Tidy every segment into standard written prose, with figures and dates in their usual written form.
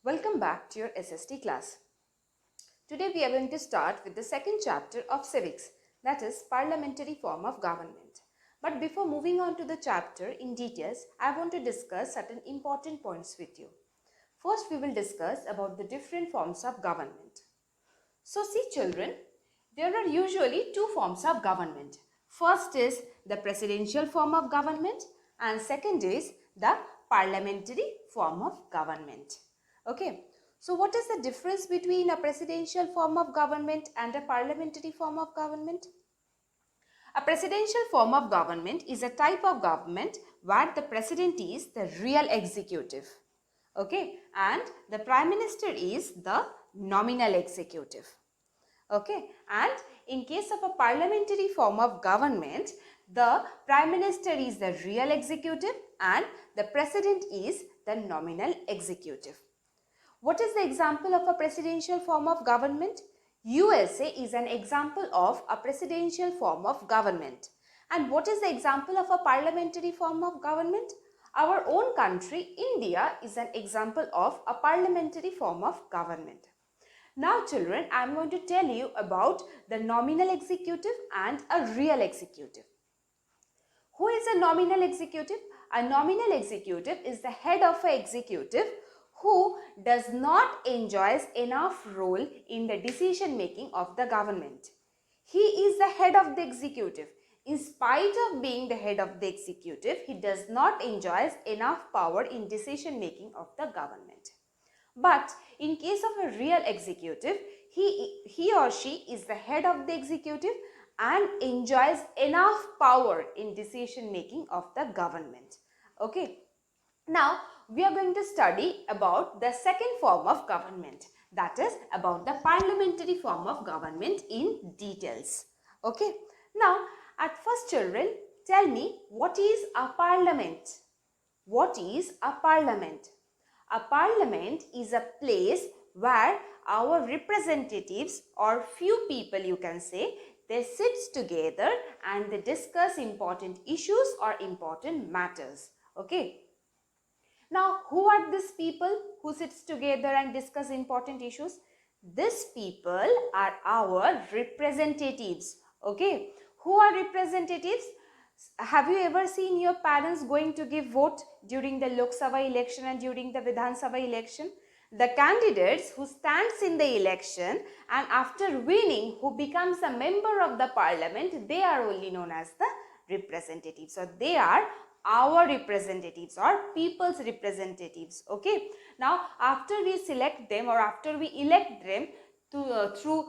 Welcome back to your SST class. Today we are going to start with the second chapter of civics, that is parliamentary form of government. But before moving on to the chapter in details, I want to discuss certain important points with you. First, we will discuss about the different forms of government. So see children, there are usually two forms of government. First is the presidential form of government and second is the parliamentary form of government. Okay, so what is the difference between a presidential form of government and a parliamentary form of government? A presidential form of government is a type of government where the president is the real executive. Okay, and the prime minister is the nominal executive. Okay, and in case of a parliamentary form of government, the prime minister is the real executive and the president is the nominal executive. What is the example of a presidential form of government? USA is an example of a presidential form of government. And what is the example of a parliamentary form of government? Our own country, India, is an example of a parliamentary form of government. Now children, I am going to tell you about the nominal executive and a real executive. Who is a nominal executive? A nominal executive is the head of an executive who does not enjoy enough role in the decision making of the government. He is the head of the executive. In spite of being the head of the executive, he does not enjoy enough power in decision making of the government. But in case of a real executive, he or she is the head of the executive and enjoys enough power in decision making of the government. Okay. Now, we are going to study about the second form of government, that is about the parliamentary form of government in details. Okay. Now, at first children, tell me what is a parliament? What is a parliament? A parliament is a place where our representatives or few people you can say, they sit together and they discuss important issues or important matters. Okay. Now, who are these people who sits together and discuss important issues? These people are our representatives. Okay. Who are representatives? Have you ever seen your parents going to give vote during the Lok Sabha election and during the Vidhan Sabha election? The candidates who stands in the election and after winning who becomes a member of the parliament, they are only known as the representatives. So they are our representatives or people's representatives. Okay. Now after we select them or after we elect them, through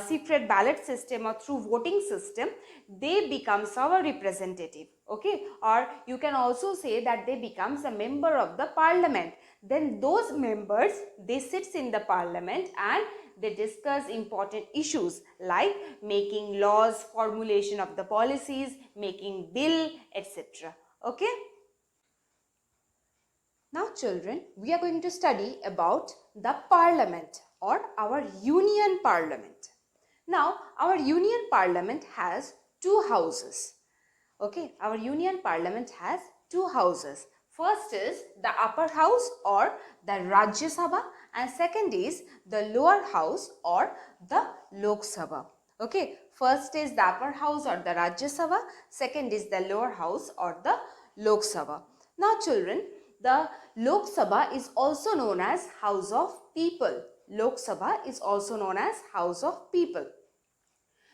secret ballot system or through voting system, they becomes our representative. Okay, or you can also say that they becomes a member of the parliament. Then those members, they sits in the parliament and they discuss important issues like making laws, formulation of the policies, making bill, etc. Okay. Now children, we are going to study about the parliament or our union parliament. Now our union parliament has two houses. Okay, our union parliament has two houses. First is the upper house or the Rajya Sabha and second is the lower house or the Lok Sabha. Okay, first is the upper house or the Rajya Sabha, second is the lower house or the Lok Sabha. Now children, the Lok Sabha is also known as House of People. Lok Sabha is also known as House of People.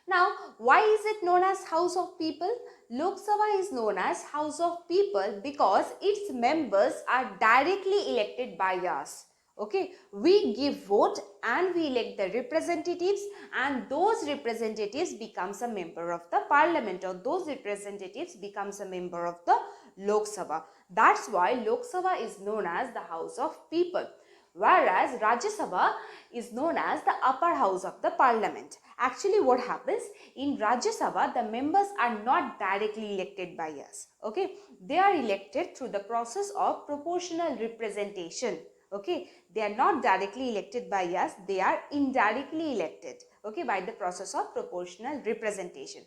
Now, why is it known as House of People? Lok Sabha is known as House of People because its members are directly elected by us. Okay, we give vote and we elect the representatives and those representatives becomes a member of the parliament or those representatives becomes a member of the Lok Sabha. That's why Lok Sabha is known as the House of People. Whereas Rajya Sabha is known as the upper house of the parliament. Actually what happens in Rajya Sabha, the members are not directly elected by us. Okay, they are elected through the process of proportional representation. Okay, they are not directly elected by us, they are indirectly elected. Okay, by the process of proportional representation.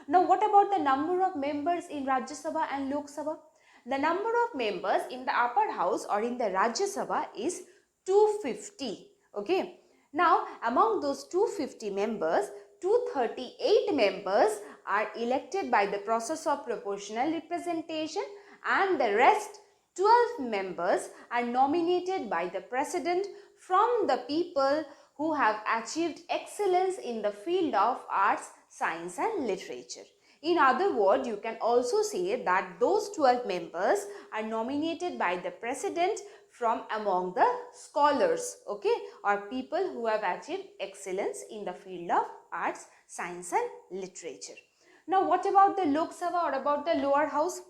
Now what about the number of members in Rajya Sabha and Lok Sabha? The number of members in the upper house or in the Rajya Sabha is 250. Okay. Now, among those 250 members, 238 members are elected by the process of proportional representation, and the rest 12 members are nominated by the president from the people who have achieved excellence in the field of arts, science and literature. In other words, you can also say that those 12 members are nominated by the president from among the scholars, okay, or people who have achieved excellence in the field of arts, science and literature. Now, what about the Lok Sabha or about the lower house?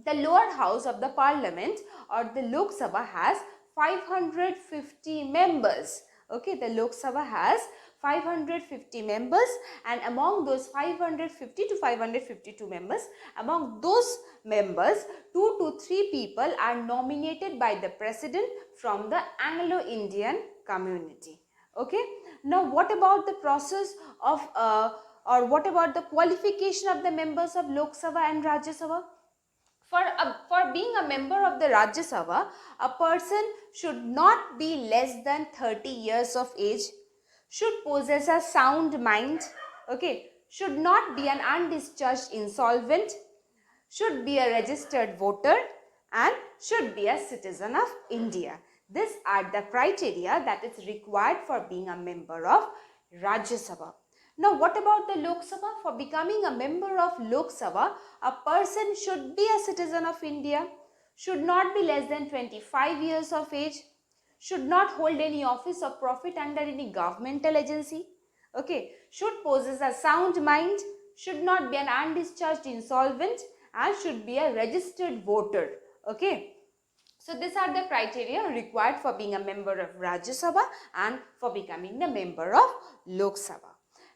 The lower house of the parliament or the Lok Sabha has 550 members. Okay, the Lok Sabha has 550 members, and among those 550 to 552 members, among those members, 2 to 3 people are nominated by the president from the Anglo-Indian community. Okay, now what about the process of or what about the qualification of the members of Lok Sabha and Rajya Sabha? For being a member of the Rajya Sabha, a person should not be less than 30 years of age, should possess a sound mind, okay, should not be an undischarged insolvent, should be a registered voter, and should be a citizen of India. These are the criteria that is required for being a member of Rajya Sabha. Now, what about the Lok Sabha? For becoming a member of Lok Sabha, a person should be a citizen of India, should not be less than 25 years of age, should not hold any office of profit under any governmental agency, okay, should possess a sound mind, should not be an undischarged insolvent, and should be a registered voter, okay. So these are the criteria required for being a member of Rajya Sabha and for becoming the member of Lok Sabha.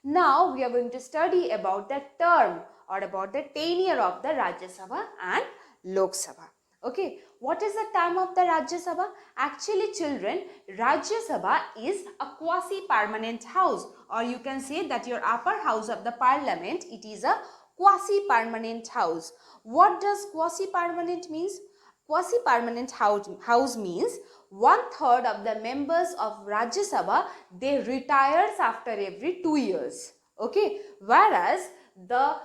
Now we are going to study about the term or about the tenure of the Rajya Sabha and Lok Sabha. Okay, what is the term of the Rajya Sabha? Actually, children, Rajya Sabha is a quasi-permanent house, or you can say that your upper house of the parliament, it is a quasi-permanent house. What does quasi-permanent means? Quasi-permanent house means 1/3 of the members of Rajya Sabha, they retires after every 2 years. Okay, whereas the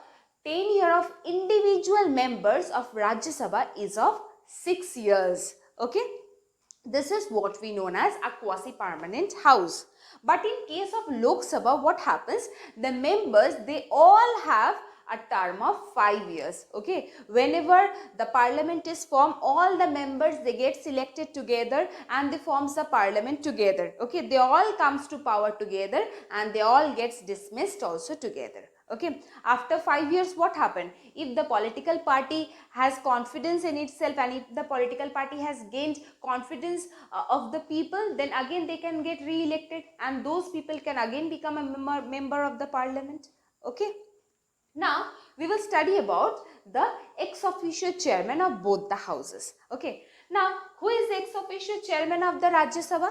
tenure of individual members of Rajya Sabha is of 6 years. Okay, this is what we known as a quasi-permanent house. But in case of Lok Sabha, what happens? The members, they all have a term of 5 years. Okay, whenever the parliament is formed, all the members, they get selected together and they forms the parliament together. Okay, they all comes to power together and they all gets dismissed also together. Okay, after 5 years, what happened? If the political party has confidence in itself and if the political party has gained confidence of the people, then again they can get re-elected and those people can again become a member of the parliament. Okay. Now, we will study about the ex officio chairman of both the houses. Okay. Now, who is the ex officio chairman of the Rajya Sabha?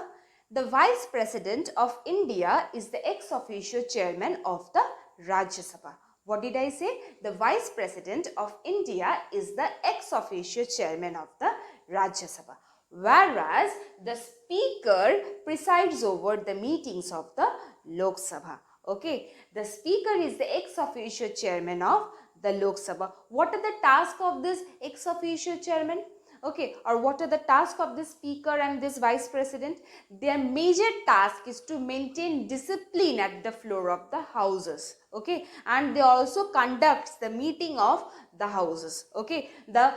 The Vice President of India is the ex officio chairman of the Rajya Sabha. What did I say? The Vice President of India is the ex officio chairman of the Rajya Sabha. Whereas, the Speaker presides over the meetings of the Lok Sabha. Okay, the Speaker is the ex officio chairman of the Lok Sabha. What are the tasks of this ex officio chairman? Okay, or what are the tasks of the Speaker and this Vice President? Their major task is to maintain discipline at the floor of the houses. Okay, and they also conducts the meeting of the houses. Okay, the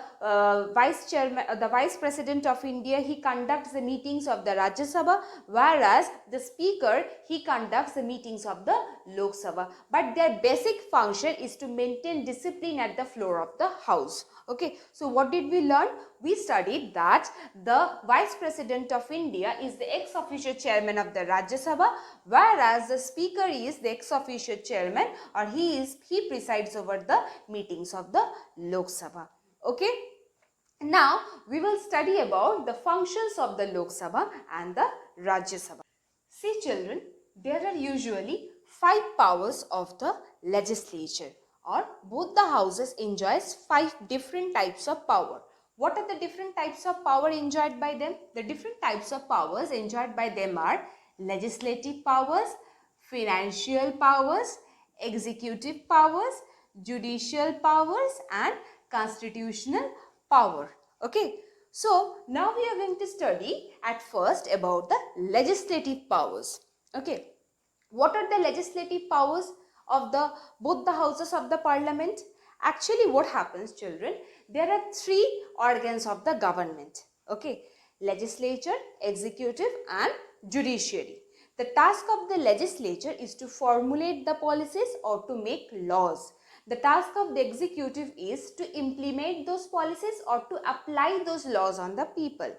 Vice President of India, he conducts the meetings of the Rajya Sabha, whereas the Speaker, he conducts the meetings of the Lok Sabha. But their basic function is to maintain discipline at the floor of the house. Okay, so what did we learn? We studied that the Vice President of India is the ex officio chairman of the Rajya Sabha, whereas the Speaker is the ex officio chairman, or he presides over the meetings of the Lok Sabha. Okay. Now, we will study about the functions of the Lok Sabha and the Rajya Sabha. See children, there are usually 5 powers of the legislature, or both the houses enjoys 5 different types of power. What are the different types of power enjoyed by them? The different types of powers enjoyed by them are legislative powers, financial powers, executive powers, judicial powers and constitutional power. Okay. So now we are going to study at first about the legislative powers. Okay. What are the legislative powers of the both the houses of the parliament? Actually, what happens, children? There are three organs of the government. Okay, legislature, executive, and judiciary. The task of the legislature is to formulate the policies or to make laws. The task of the executive is to implement those policies or to apply those laws on the people.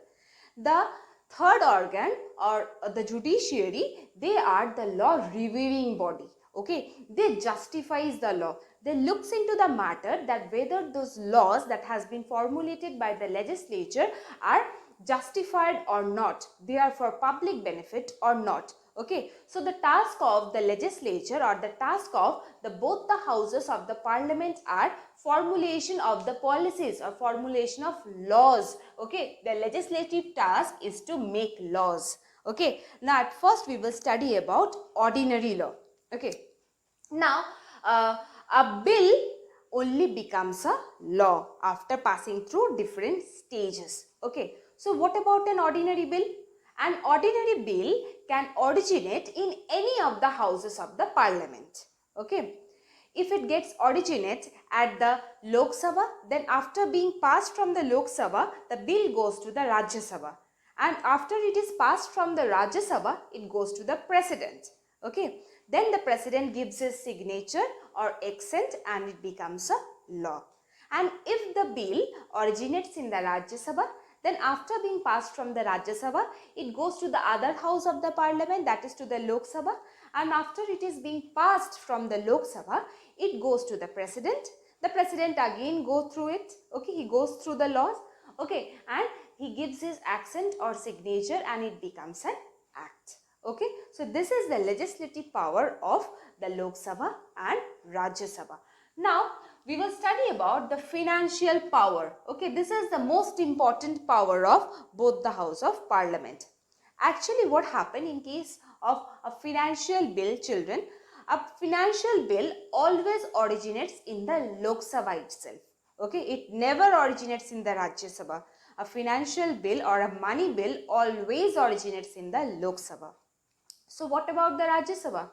The third organ or the judiciary, they are the law reviewing body. Okay, they justifies the law. They looks into the matter that whether those laws that has been formulated by the legislature are justified or not, they are for public benefit or not. Okay, so the task of the legislature or the task of the both the houses of the parliament are formulation of the policies or formulation of laws. Okay, the legislative task is to make laws. Okay, now at first we will study about ordinary law. Okay, now a bill only becomes a law after passing through different stages. Okay, so what about an ordinary bill? An ordinary bill can originate in any of the houses of the parliament. Okay, if it gets originate at the Lok Sabha, then after being passed from the Lok Sabha, the bill goes to the Rajya Sabha, and after it is passed from the Rajya Sabha, it goes to the president. Okay, then the president gives his signature or accent and it becomes a law. And if the bill originates in the Rajya Sabha, then after being passed from the Rajya Sabha, it goes to the other house of the parliament, that is to the Lok Sabha, and after it is being passed from the Lok Sabha, it goes to the president. The president again goes through it. Okay, he goes through the laws. Okay, and he gives his accent or signature and it becomes an act. Okay, so this is the legislative power of the Lok Sabha and Rajya Sabha. Now we will study about the financial power. Okay, this is the most important power of both the house of parliament. Actually, what happened in case of a financial bill, children? A financial bill always originates in the Lok Sabha itself. Okay, it never originates in the Rajya Sabha. A financial bill or a money bill always originates in the Lok Sabha. So what about the Rajya Sabha?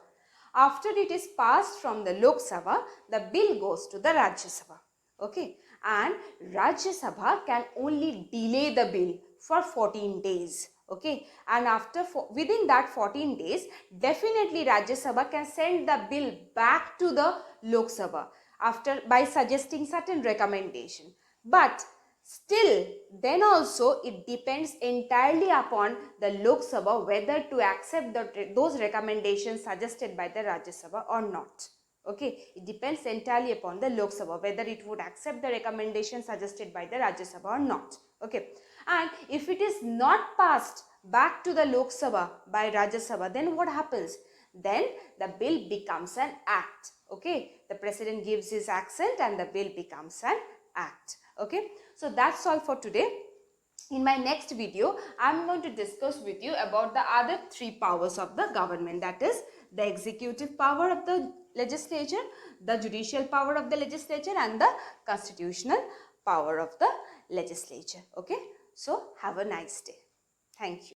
After it is passed from the Lok Sabha, the bill goes to the Rajya Sabha. Okay, and Rajya Sabha can only delay the bill for 14 days. Okay, and after within that 14 days, definitely Rajya Sabha can send the bill back to the Lok Sabha after by suggesting certain recommendation. But still, then also it depends entirely upon the Lok Sabha whether to accept those recommendations suggested by the Rajya Sabha or not. Okay, it depends entirely upon the Lok Sabha whether it would accept the recommendation suggested by the Rajya Sabha or not. Okay, and if it is not passed back to the Lok Sabha by Rajya Sabha, then what happens? Then the bill becomes an act. Okay, the president gives his accent and the bill becomes an act. Okay, so that's all for today. In my next video, I am going to discuss with you about the other three powers of the government, that is the executive power of the legislature, the judicial power of the legislature and the constitutional power of the legislature. Okay, so have a nice day. Thank you.